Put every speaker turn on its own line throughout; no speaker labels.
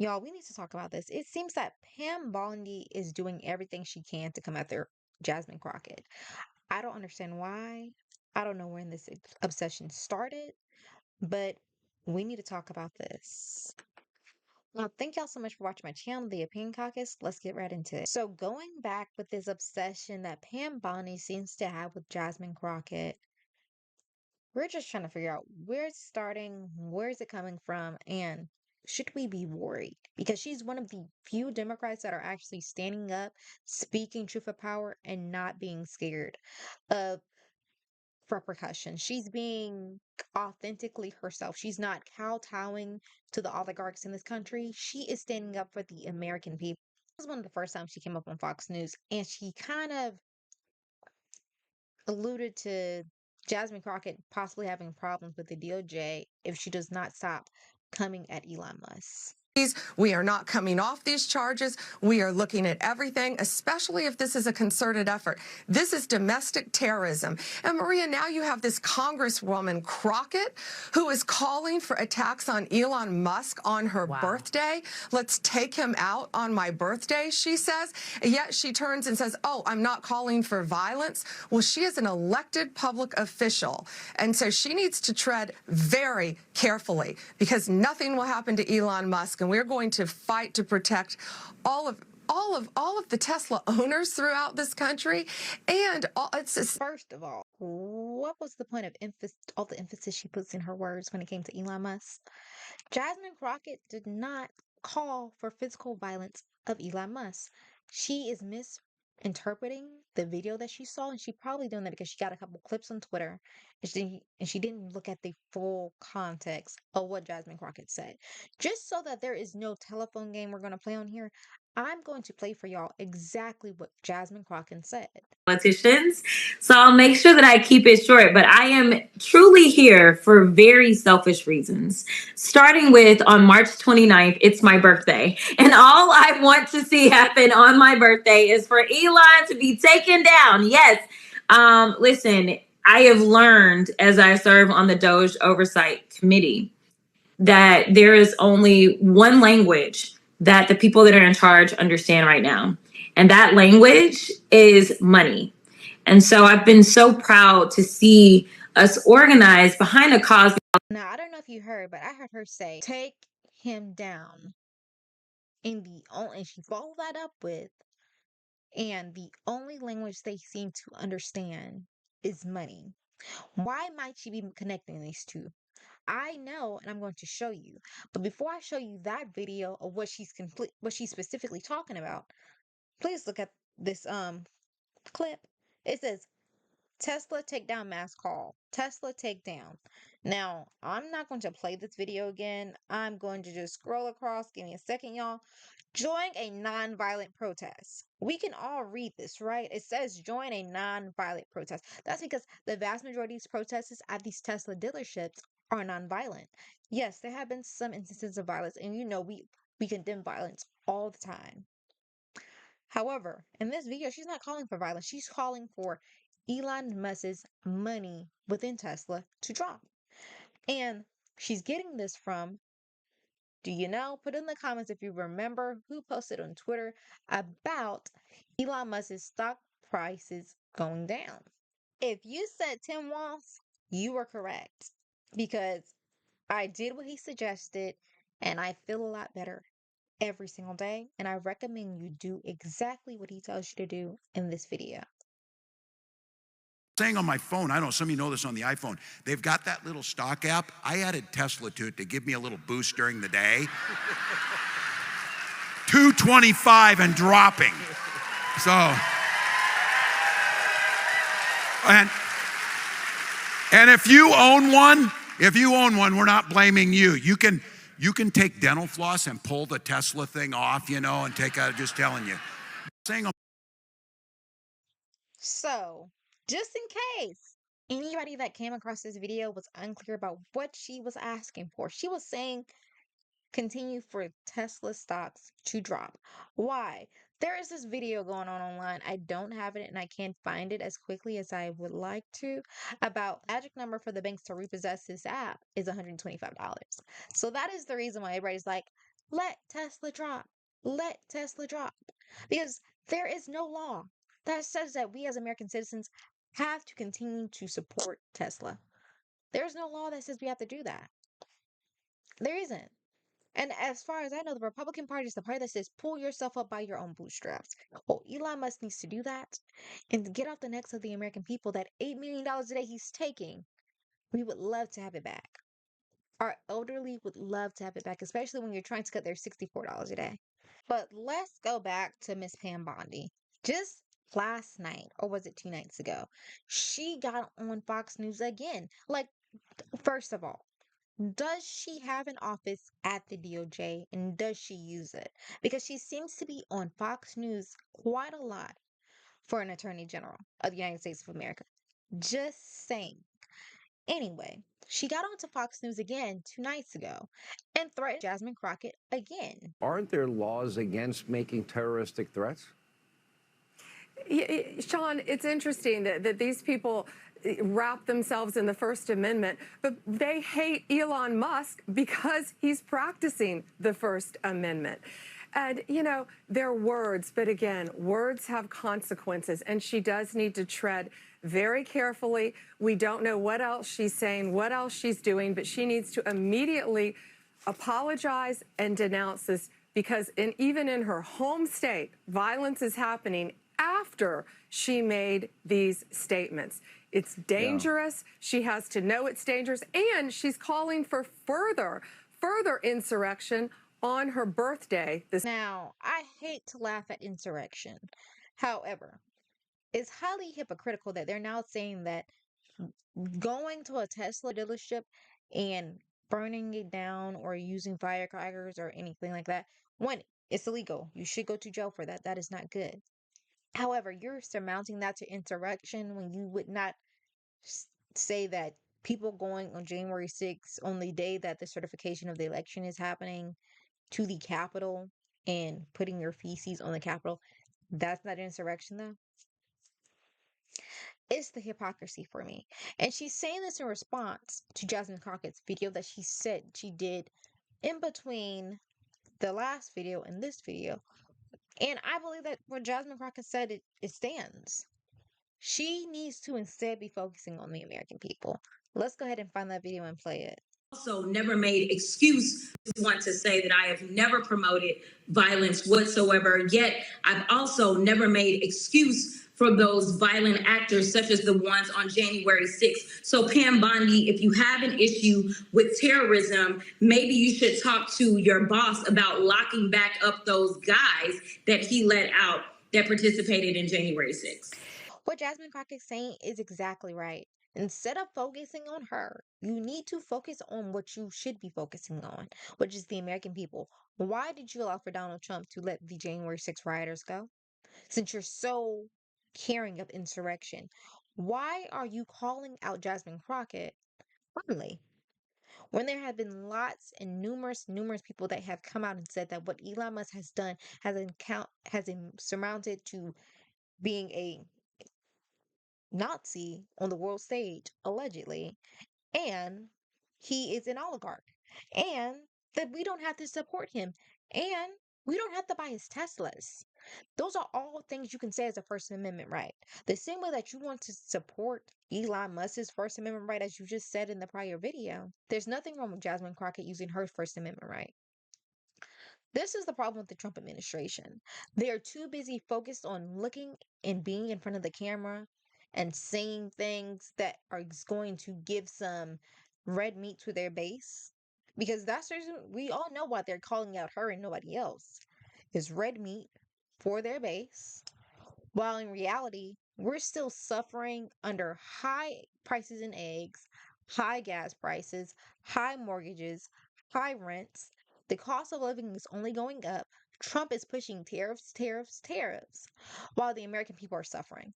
Y'all, we need to talk about this. It seems that Pam Bondi is doing everything she can to come after Jasmine Crockett. I don't understand why. I don't know when this obsession started, but we need to talk about this. Well, thank y'all so much for watching my channel, The Opinion Caucus. Let's get right into it. So, going back with this obsession that Pam Bondi seems to have with Jasmine Crockett, we're just trying to figure out where it's starting, where is it coming from, and should we be worried? Because she's one of the few Democrats that are actually standing up, speaking truth of power, and not being scared of repercussion. She's being authentically herself. She's not kowtowing to the oligarchs in this country. She is standing up for the American people. This was one of the first times she came up on Fox News, and she kind of alluded to Jasmine Crockett possibly having problems with the DOJ if she does not stop coming at Elon Musk.
We are not coming off these charges. We are looking at everything, especially if this is a concerted effort. This is domestic terrorism. And Maria, now you have this Congresswoman Crockett who is calling for attacks on Elon Musk on her birthday. Let's take him out on my birthday, she says. And yet she turns and says, oh, I'm not calling for violence. Well, she is an elected public official. And so she needs to tread very carefully because nothing will happen to Elon Musk. And we're going to fight to protect all of the Tesla owners throughout this country. And
First of all, what was the point of all the emphasis she puts in her words when it came to Elon Musk? Jasmine Crockett did not call for physical violence of Elon Musk. She is misinterpreting the video that she saw, and she probably doing that because she got a couple clips on Twitter, and she didn't look at the full context of what Jasmine Crockett said. Just so that there is no telephone game we're going to play on here, I'm going to play for y'all exactly what Jasmine Crockett said.
Politicians. So I'll make sure that I keep it short, but I am truly here for very selfish reasons. Starting with on March 29th, it's my birthday. And all I want to see happen on my birthday is for Elon to be taken down. Yes. Listen, I have learned as I serve on the Doge Oversight Committee that there is only one language that the people that are in charge understand right now. And that language is money. And so I've been so proud to see us organize behind a cause.
Now, I don't know if you heard, but I heard her say, take him down. And she followed that up with, and the only language they seem to understand is money. Why might she be connecting these two? I know, and I'm going to show you. But before I show you that video of what she's specifically talking about, please look at this clip. It says Tesla takedown mass call. Tesla takedown. Now, I'm not going to play this video again. I'm going to just scroll across. Give me a second, y'all. Join a non-violent protest. We can all read this, right? It says join a non-violent protest. That's because the vast majority of these protests at these Tesla dealerships are non-violent. Yes, there have been some instances of violence, and we condemn violence all the time. However, in this video, she's not calling for violence. She's calling for Elon Musk's money within Tesla to drop. And she's getting this from, do you know? Put in the comments if you remember who posted on Twitter about Elon Musk's stock prices going down. If you said Tim Walz, you were correct because I did what he suggested and I feel a lot better every single day. And I recommend you do exactly what he tells you to do in this video.
Saying on my phone, I don't know, some of you know this on the iPhone, they've got that little stock app. I added Tesla to it to give me a little boost during the day. 225 and dropping. So, and if you own one, we're not blaming you. You can take dental floss and pull the Tesla thing off, and take out, just telling you.
So, just in case anybody that came across this video was unclear about what she was asking for, she was saying continue for Tesla stocks to drop. Why? There is this video going on online. I don't have it and I can't find it as quickly as I would like to. About magic number for the banks to repossess this app is $125. So that is the reason why everybody's like, let Tesla drop. Let Tesla drop. Because there is no law that says that we as American citizens have to continue to support Tesla. There's no law that says we have to do that. There isn't. And as far as I know, the Republican Party is the party that says pull yourself up by your own bootstraps. Well, Elon Musk needs to do that and get off the necks of the American people. That $8 million a day he's taking, we would love to have it back. Our elderly would love to have it back, especially when you're trying to cut their $64 a day. But let's go back to Miss Pam Bondi. Just last night, or was it 2 nights ago, she got on Fox News again. Like, first of all, does she have an office at the DOJ and does she use it? Because she seems to be on Fox News quite a lot for an attorney general of the United States of America. Just saying. Anyway, she got onto Fox News again 2 nights ago and threatened Jasmine Crockett again.
Aren't there laws against making terroristic threats?
Sean, it's interesting that these people wrap themselves in the First Amendment, but they hate Elon Musk because he's practicing the First Amendment. And, you know, they're words, but again, words have consequences, and she does need to tread very carefully. We don't know what else she's saying, what else she's doing, but she needs to immediately apologize and denounce this because even in her home state, violence is happening after she made these statements. It's dangerous. Yeah. She has to know it's dangerous. And she's calling for further insurrection on her birthday.
Now, I hate to laugh at insurrection. However, it's highly hypocritical that they're now saying that going to a Tesla dealership and burning it down or using firecrackers or anything like that, one, it's illegal. You should go to jail for that. That is not good. However, you're surmounting that to insurrection when you would not say that people going on January 6th, on the day that the certification of the election is happening, to the Capitol and putting your feces on the Capitol, that's not insurrection, though. It's the hypocrisy for me. And she's saying this in response to Jasmine Crockett's video that she said she did in between the last video and this video. And I believe that what Jasmine Crockett said, it stands. She needs to instead be focusing on the American people. Let's go ahead and find that video and play it.
Also never made excuse. Want to say that I have never promoted violence whatsoever, yet I've also never made excuse for those violent actors such as the ones on January 6th. So Pam Bondi, if you have an issue with terrorism, maybe you should talk to your boss about locking back up those guys that he let out that participated in January 6th.
What Jasmine Crockett's saying is exactly right. Instead of focusing on her, you need to focus on what you should be focusing on, which is the American people. Why did you allow for Donald Trump to let the January 6th rioters go? Since you're so caring of insurrection, why are you calling out Jasmine Crockett firmly? When there have been lots and numerous people that have come out and said that what Elon Musk has done has surmounted to being a Nazi on the world stage, allegedly, and he is an oligarch, and that we don't have to support him, and we don't have to buy his Teslas. Those are all things you can say as a First Amendment right. The same way that you want to support Elon Musk's First Amendment right, as you just said in the prior video, there's nothing wrong with Jasmine Crockett using her First Amendment right. This is the problem with the Trump administration. They are too busy focused on looking and being in front of the camera and saying things that are going to give some red meat to their base. Because that's the reason we all know why they're calling out her and nobody else. Is red meat for their base. While in reality, we're still suffering under high prices in eggs, high gas prices, high mortgages, high rents. The cost of living is only going up. Trump is pushing tariffs, while the American people are suffering.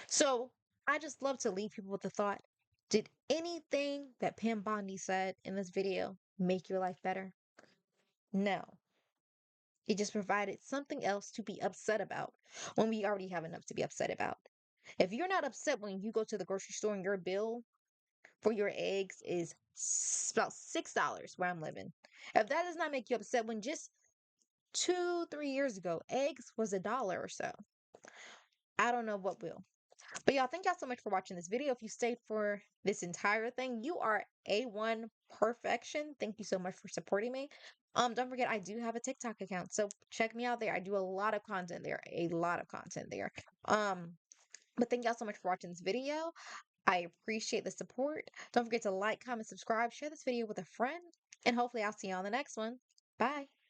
So I just love to leave people with the thought, did anything that Pam Bondi said in this video make your life better? No. It just provided something else to be upset about when we already have enough to be upset about. If you're not upset when you go to the grocery store and your bill for your eggs is about $6 where I'm living. If that does not make you upset, when just 2, 3 years ago, eggs was $1 or so, I don't know what will. But y'all, thank y'all so much for watching this video. If you stayed for this entire thing, you are A1 perfection. Thank you so much for supporting me. Don't forget, I do have a TikTok account, so check me out there. I do a lot of content there, a lot of content there. But thank y'all so much for watching this video. I appreciate the support. Don't forget to like, comment, subscribe, share this video with a friend, and hopefully I'll see you on the next one. Bye.